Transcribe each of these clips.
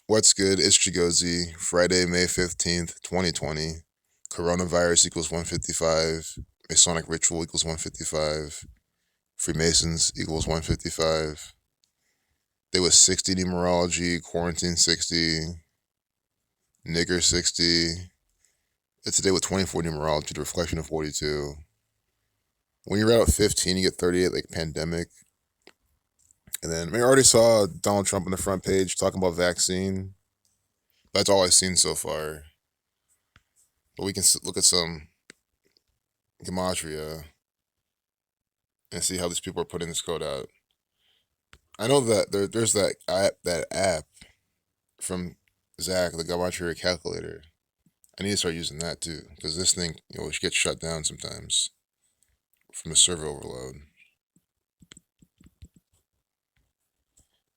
What's good? It's Chigozi. Friday, May 15th, 2020. Coronavirus equals 155. Masonic ritual equals 155. Freemasons equals 155. There was 60 numerology, quarantine 60, nigger 60. It's a day with 24 numerology, the reflection of 42. When you read out 15, you get 38, like pandemic. And then we already saw Donald Trump on the front page talking about vaccine. That's all I've seen so far. But we can look at some gematria and see how these people are putting this code out. I know that there's that app from Zach, the gematria calculator. I need to start using that too, because this thing, gets shut down sometimes from the server overload.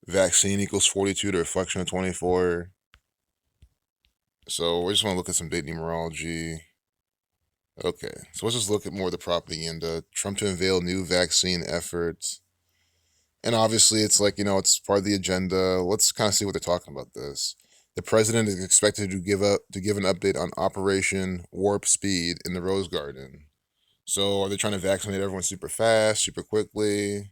Vaccine equals 42 to reflection of 24. So we just want to look at some date numerology. Okay, so let's just look at more of the propaganda. Trump to unveil new vaccine efforts. And obviously, it's like, it's part of the agenda. Let's kind of see what they're talking about this. The president is expected to give an update on Operation Warp Speed in the Rose Garden. So are they trying to vaccinate everyone super fast, super quickly,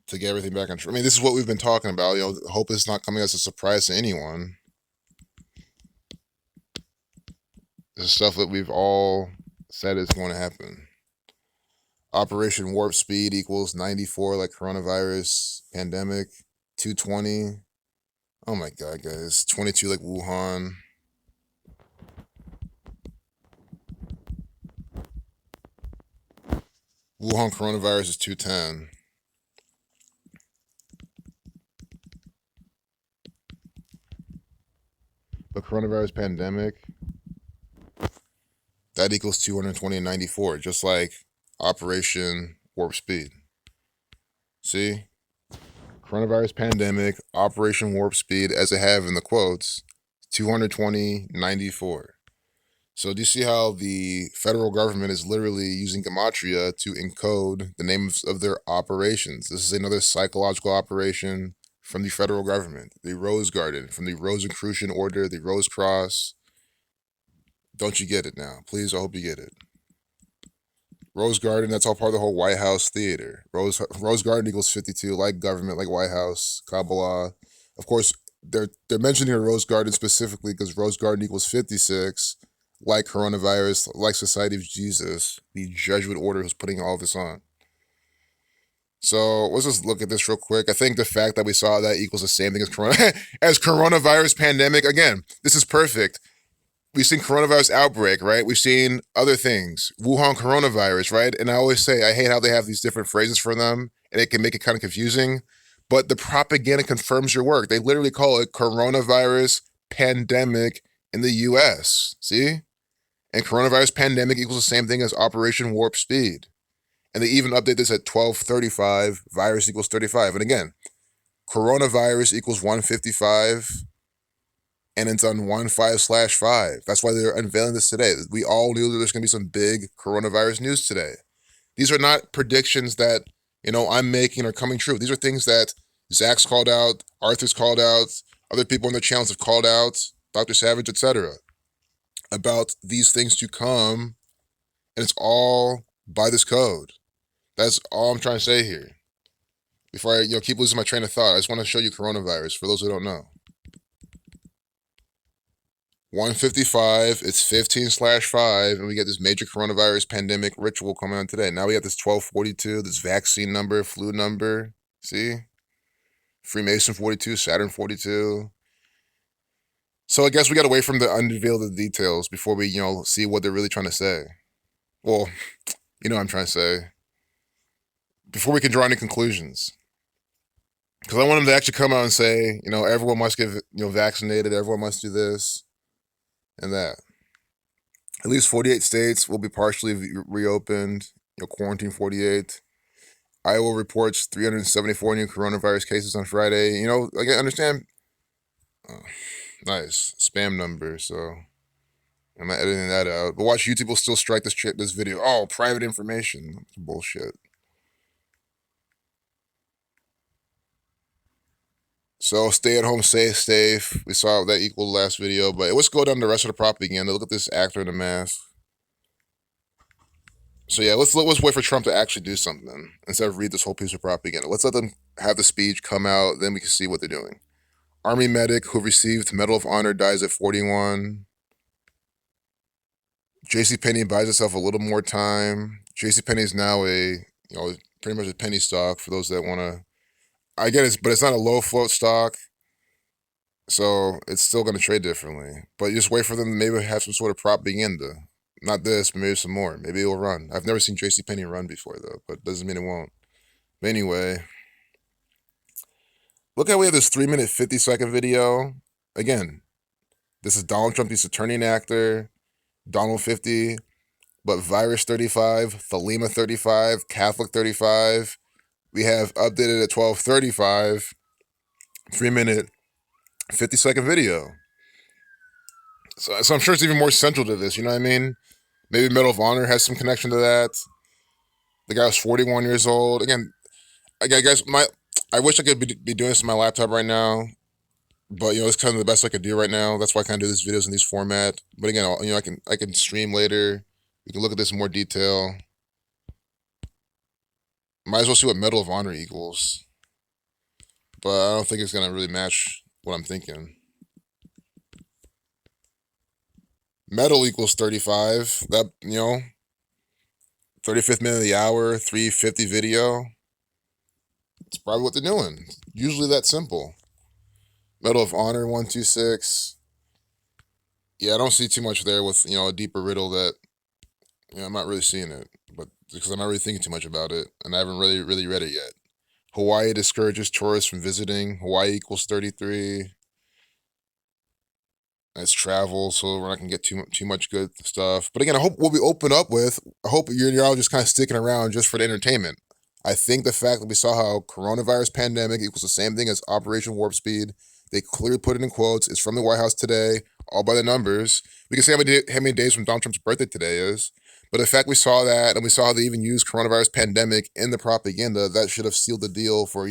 to get everything back on track? I mean, this is what we've been talking about. Hope it's not coming as a surprise to anyone. This is stuff that we've all said is going to happen. Operation Warp Speed equals 94, like coronavirus pandemic. 220. Oh my god, guys. 22 like Wuhan. Wuhan coronavirus is 210. The coronavirus pandemic, that equals 220 and 94, just like Operation Warp Speed. See? Coronavirus pandemic, Operation Warp Speed, as I have in the quotes, 220, 94. So do you see how the federal government is literally using gematria to encode the names of their operations? This is another psychological operation from the federal government. The Rose Garden, from the Rosicrucian Order, the Rose Cross. Don't you get it now? Please, I hope you get it. Rose Garden, that's all part of the whole White House theater. Rose Garden equals 52, like government, like White House, Kabbalah. Of course, they're mentioning a Rose Garden specifically because Rose Garden equals 56, like coronavirus, like Society of Jesus, the Jesuit order who's putting all this on. So let's just look at this real quick. I think the fact that we saw that equals the same thing as as coronavirus pandemic. Again, this is perfect. We've seen coronavirus outbreak, right? We've seen other things. Wuhan coronavirus, right? And I always say I hate how they have these different phrases for them, and it can make it kind of confusing. But the propaganda confirms your work. They literally call it coronavirus pandemic in the US. See? And coronavirus pandemic equals the same thing as Operation Warp Speed. And they even update this at 1235, virus equals 35. And again, coronavirus equals 155, and it's on 15/5. That's why they're unveiling this today. We all knew that there's going to be some big coronavirus news today. These are not predictions that, I'm making or coming true. These are things that Zach's called out, Arthur's called out, other people on their channels have called out, Dr. Savage, etc., about these things to come, and it's all by this code. That's all I'm trying to say here. Before I keep losing my train of thought, I just want to show you coronavirus for those who don't know. 155, it's 15/5, and we get this major coronavirus pandemic ritual coming on today. Now we have this 1242, this vaccine number, flu number. See? Freemason 42, Saturn 42. So I guess we got to wait for them to unveil the details before we, see what they're really trying to say. Well, you know what I'm trying to say. Before we can draw any conclusions. Because I want them to actually come out and say, everyone must get, vaccinated, everyone must do this and that. At least 48 states will be partially reopened, quarantine 48. Iowa reports 374 new coronavirus cases on Friday. I understand. Nice. Spam number, so I'm not editing that out. But watch, YouTube will still strike this video. Oh, private information. Bullshit. So stay at home, stay safe. We saw that equal last video, but let's go down the rest of the propaganda. Look at this actor in the mask. So yeah, let's wait for Trump to actually do something instead of read this whole piece of propaganda. Let's let them have the speech come out, then we can see what they're doing. Army medic who received Medal of Honor dies at 41. JCPenney buys itself a little more time. JCPenney is now pretty much a penny stock for those that want to. I get it, but it's not a low float stock, so it's still going to trade differently. But you just wait for them to maybe have some sort of propaganda. Not this, but maybe some more. Maybe it'll run. I've never seen JCPenney run before, though, but doesn't mean it won't. But anyway, look how we have this 3-minute, 50-second video. Again, this is Donald Trump. He's a turning actor. Donald 50, but Virus 35, Thelema 35, Catholic 35. We have updated at 12:35, 3-minute, 50-second video. So I'm sure it's even more central to this, you know what I mean? Maybe Medal of Honor has some connection to that. The guy was 41 years old. Again, I guess I wish I could be doing this on my laptop right now, but it's kind of the best I could do right now. That's why I kind of do these videos in these format. But again, I can stream later. We can look at this in more detail. Might as well see what Medal of Honor equals, but I don't think it's gonna really match what I'm thinking. Medal equals 35. That 35th minute of the hour, 350 video. It's probably what they're doing. Usually that simple. Medal of Honor 126. Yeah, I don't see too much there with a deeper riddle that I'm not really seeing it, but because I'm not really thinking too much about it, and I haven't really read it yet. Hawaii discourages tourists from visiting. Hawaii equals 33. It's travel, so we're not gonna get too much good stuff. But again, I hope what we open up with. I hope you're all just kind of sticking around just for the entertainment. I think the fact that we saw how coronavirus pandemic equals the same thing as Operation Warp Speed. They clearly put it in quotes. It's from the White House today, all by the numbers. We can see how many days from Donald Trump's birthday today is. But the fact we saw that, and we saw how they even used coronavirus pandemic in the propaganda, that should have sealed the deal for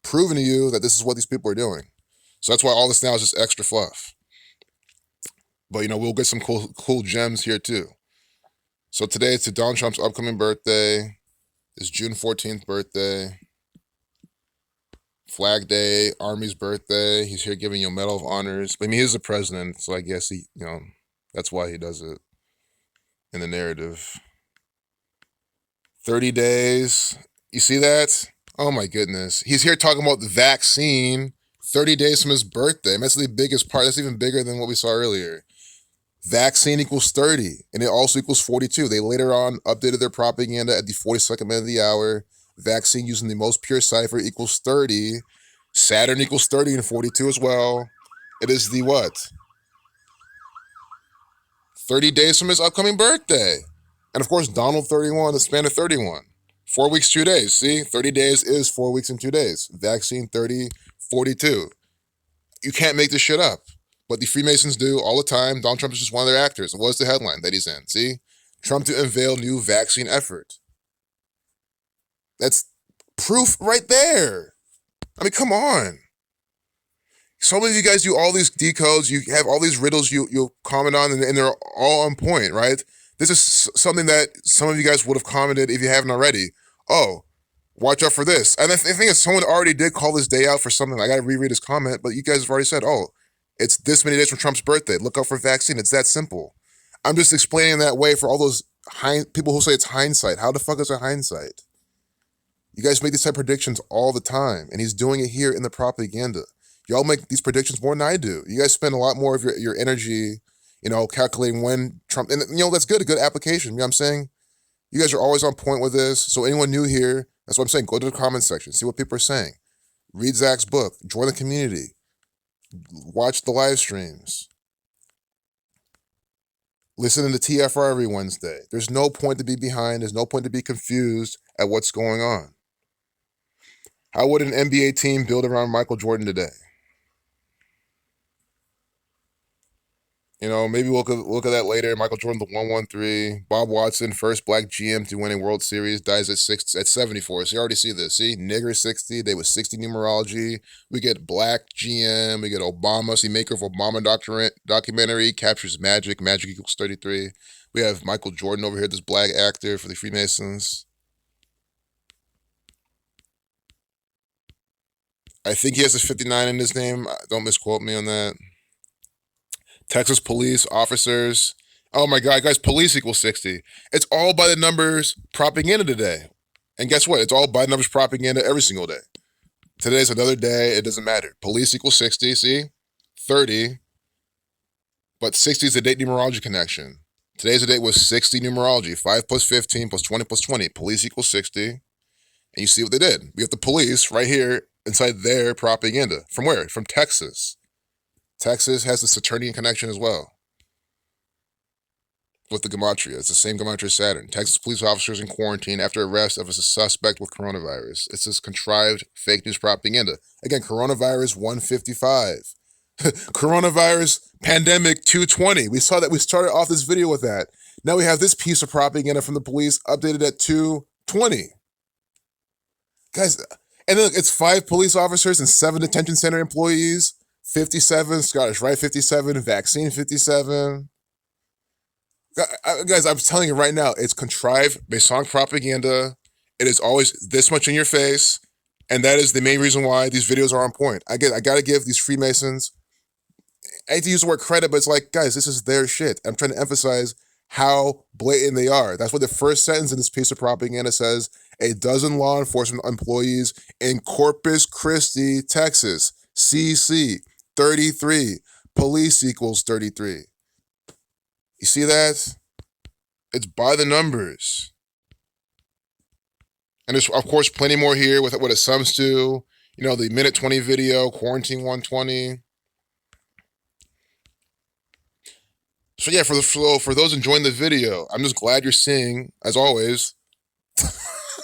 proving to you that this is what these people are doing. So that's why all this now is just extra fluff. But we'll get some cool gems here too. So today it's Donald Trump's upcoming birthday. It's June 14th birthday. Flag Day, Army's birthday. He's here giving you a Medal of Honors. I mean, he's the president, so I guess that's why he does it in the narrative. 30 days. You see that? Oh my goodness. He's here talking about the vaccine 30 days from his birthday. And that's the biggest part. That's even bigger than what we saw earlier. Vaccine equals 30, and it also equals 42. They later on updated their propaganda at the 42nd minute of the hour. Vaccine using the most pure cipher equals 30. Saturn equals 30 and 42 as well. It is the what? 30 days from his upcoming birthday. And of course, Donald 31, the span of 31. 4 weeks, 2 days. See, 30 days is 4 weeks and 2 days. Vaccine 30, 42. You can't make this shit up. But the Freemasons do all the time. Donald Trump is just one of their actors. What's the headline that he's in? See? Trump to unveil new vaccine effort. That's proof right there. I mean, come on. So many of you guys do all these decodes. You have all these riddles you comment on, and they're all on point, right? This is something that some of you guys would have commented if you haven't already. Oh, watch out for this. And I think if someone already did call this day out for something, I got to reread his comment, but you guys have already said, oh, it's this many days from Trump's birthday. Look out for vaccine. It's that simple. I'm just explaining that way for all those people who say it's hindsight. How the fuck is it hindsight? You guys make these type of predictions all the time, and he's doing it here in the propaganda. Y'all make these predictions more than I do. You guys spend a lot more of your energy, calculating when Trump, and that's good, a good application. You know what I'm saying? You guys are always on point with this. So anyone new here, that's what I'm saying. Go to the comment section, see what people are saying. Read Zach's book, join the community. Watch the live streams. Listen to TFR every Wednesday. There's no point to be behind. There's no point to be confused at what's going on. How would an NBA team build around Michael Jordan today? Maybe we'll look at that later. Michael Jordan, the 113. Bob Watson, first black GM to win a World Series, dies at 74. So you already see this. See, nigger 60. They was 60 numerology. We get black GM. We get Obama. See, maker of Obama documentary captures magic. Magic equals 33. We have Michael Jordan over here, this black actor for the Freemasons. I think he has a 59 in his name. Don't misquote me on that. Texas police officers. Oh my God, guys, police equals 60. It's all by the numbers propaganda today. And guess what? It's all by numbers propaganda every single day. Today's another day. It doesn't matter. Police equals 60, see? 30. But 60 is the date numerology connection. Today's the date was 60 numerology. 5 plus 15 plus 20 plus 20. Police equals 60. And you see what they did. We have the police right here inside their propaganda. From where? From Texas. Texas has the Saturnian connection as well with the Gematria. It's the same Gematria as Saturn. Texas police officers in quarantine after arrest of a suspect with coronavirus. It's this contrived fake news propaganda. Again, coronavirus 155. Coronavirus pandemic 220. We saw that. We started off this video with that. Now we have this piece of propaganda from the police updated at 220. Guys, and then it's 5 police officers and 7 detention center employees. 57, Scottish Rite 57, vaccine 57. Guys, I'm telling you right now, it's contrived Masonic propaganda. It is always this much in your face. And that is the main reason why these videos are on point. I got to give these Freemasons, I hate to use the word credit, but it's like, guys, this is their shit. I'm trying to emphasize how blatant they are. That's what the first sentence in this piece of propaganda says. A dozen law enforcement employees in Corpus Christi, Texas, CC 33. Police equals 33. You see that? It's by the numbers. And there's, of course, plenty more here with what it sums to. The minute 20 video, quarantine 120. So yeah, for those enjoying the video, I'm just glad you're seeing, as always,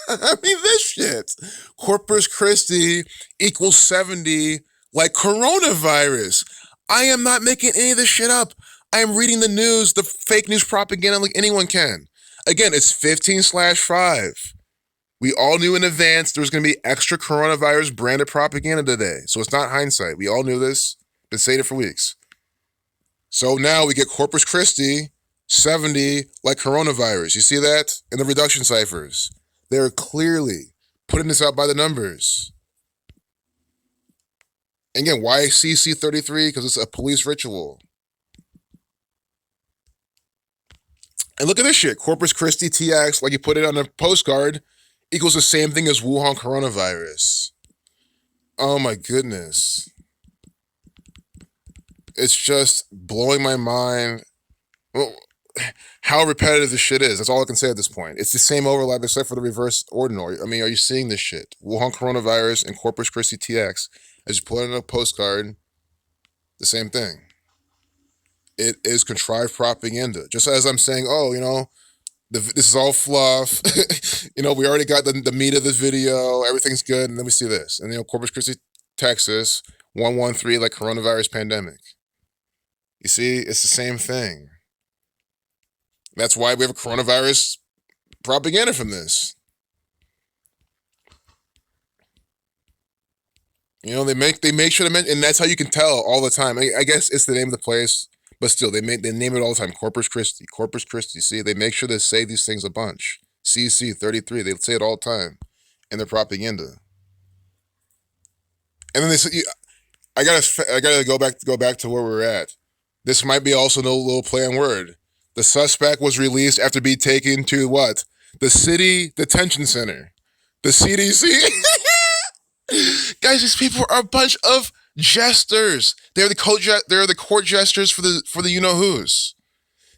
I mean, this shit. Corpus Christi equals 70 like coronavirus. I am not making any of this shit up. I am reading the news, the fake news propaganda like anyone can. Again, it's 15/5. We all knew in advance there was going to be extra coronavirus branded propaganda today. So it's not hindsight. We all knew this. Been saying it for weeks. So now we get Corpus Christi 70 like coronavirus. You see that? In the reduction ciphers. They're clearly putting this out by the numbers. Again, why CC 33? Because it's a police ritual. And look at this shit. Corpus Christi TX, like you put it on a postcard, equals the same thing as Wuhan coronavirus. Oh my goodness. It's just blowing my mind. Well, how repetitive this shit is. That's all I can say at this point. It's the same overlap except for the reverse ordinal. I mean, are you seeing this shit? Wuhan coronavirus and Corpus Christi TX. As you put it on a postcard, the same thing. It is contrived propaganda. Just as I'm saying, this is all fluff. We already got the meat of this video. Everything's good. And then we see this. And, Corpus Christi, Texas, 113, like coronavirus pandemic. You see, it's the same thing. That's why we have a coronavirus propaganda from this. They make sure to mention, and that's how you can tell all the time. I guess it's the name of the place, but still, they name it all the time. Corpus Christi, Corpus Christi. See, they make sure to say these things a bunch. CC 33, they say it all the time in their propaganda. And then they say, I gotta go back to where we're at. This might be also no little play on word. The suspect was released after being taken to what? The City Detention Center. The CDC. Guys, these people are a bunch of jesters. They're the court jesters for the you-know-who's.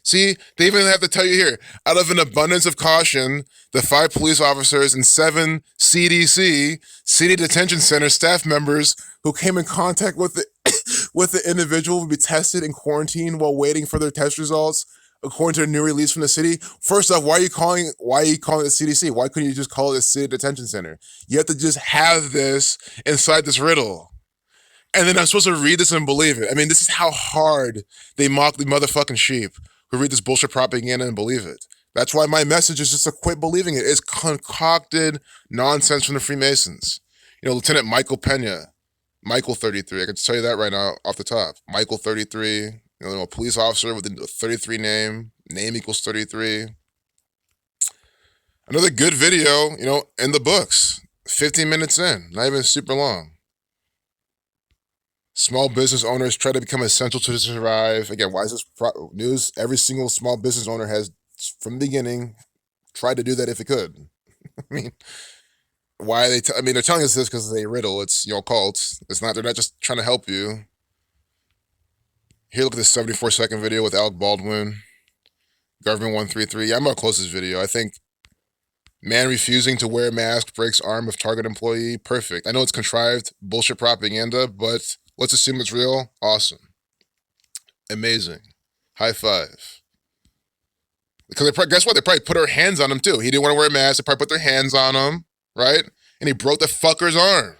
See, they even have to tell you here, out of an abundance of caution, the 5 police officers and 7 CDC, City Detention Center staff members who came in contact with the individual will be tested and quarantined while waiting for their test results, according to a new release from the city. First off, why are you calling it CDC? Why couldn't you just call it a City Detention Center? You have to just have this inside this riddle. And then I'm supposed to read this and believe it. I mean, this is how hard they mock the motherfucking sheep who read this bullshit propaganda and believe it. That's why my message is just to quit believing it. It's concocted nonsense from the Freemasons. You know, Lieutenant Michael Pena, Michael 33. I can tell you that right now off the top. Michael 33. You know, a police officer with a 33 name equals 33. Another good video, you know, in the books. 15 minutes in, not even super long. Small business owners try to become essential to survive. Again, why is this news? Every single small business owner has, from the beginning, tried to do that if it could. I mean, why are they? I mean, they're telling us this because they riddle. It's, you know, cults. It's not. They're not just trying to help you. Here, look at this 74-second video with Alec Baldwin. Government 133. Yeah, I'm gonna close this video. I think man refusing to wear mask breaks arm of Target employee. Perfect. I know it's contrived bullshit propaganda, but let's assume it's real. Awesome. Amazing. High five. Because guess what? They probably put their hands on him too. He didn't want to wear a mask. They probably put their hands on him, right? And he broke the fucker's arm,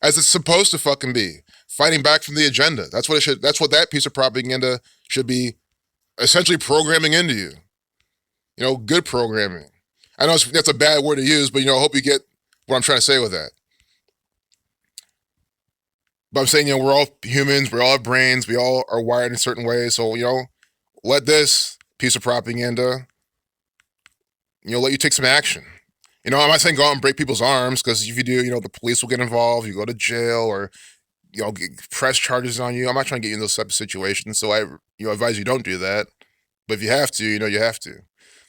as it's supposed to fucking be. Fighting back from the agenda. That's what it should. That's what that piece of propaganda should be, essentially programming into you. You know, good programming. I know that's a bad word to use, but, you know, I hope you get what I'm trying to say with that. But I'm saying, you know, we're all humans. We all have brains. We all are wired in certain ways. So, you know, let this piece of propaganda, you know, let you take some action. You know, I'm not saying go out and break people's arms, because if you do, you know, the police will get involved. You go to jail, or, you know, press charges on you. I'm not trying to get you in those type of situations. So I, you know, advise you don't do that. But if you have to, you know, you have to.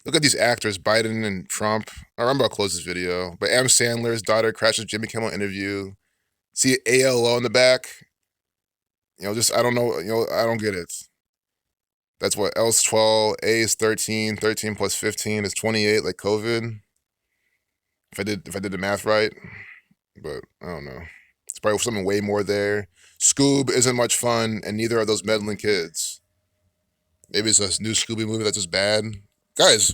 Look at these actors, Biden and Trump. I remember I'll close this video. But Adam Sandler's daughter crashes Jimmy Kimmel interview. See ALO in the back? You know, just, I don't know, you know, I don't get it. That's what, L is 12, A is 13, 13 plus 15 is 28, like COVID. If I did the math right. But I don't know. It's probably something way more there. Scoob isn't much fun, and neither are those meddling kids. Maybe it's a new Scooby movie that's just bad. Guys,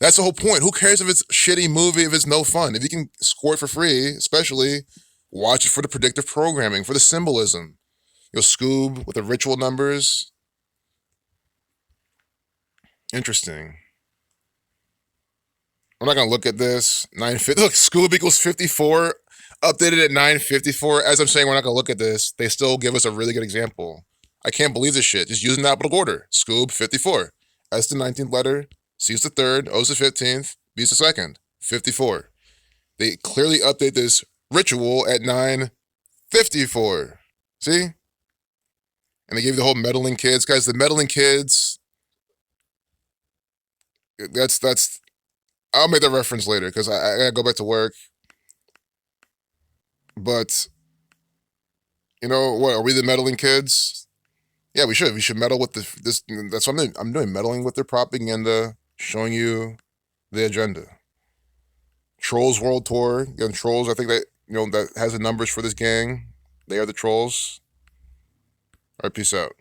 that's the whole point. Who cares if it's a shitty movie, if it's no fun? If you can score it for free, especially, watch it for the predictive programming, for the symbolism. You know, Scoob with the ritual numbers. Interesting. I'm not gonna look at this. 950. Look, Scoob equals 54. Updated at 954. As I'm saying, we're not gonna look at this. They still give us a really good example. I can't believe this shit. Just using the alphabetical order. Scoob 54. S the 19th letter. C is the 3rd. O is the 15th. B is the 2nd. 54. They clearly update this ritual at 954. See? And they gave you the whole meddling kids. Guys, the meddling kids, that's I'll make that reference later, because I gotta go back to work. But, you know what? Are we the meddling kids? Yeah, we should. We should meddle with this. That's what I'm doing. Meddling with their propaganda, showing you the agenda. Trolls World Tour. Again, Trolls. I think that, you know, that has the numbers for this gang. They are the Trolls. All right, peace out.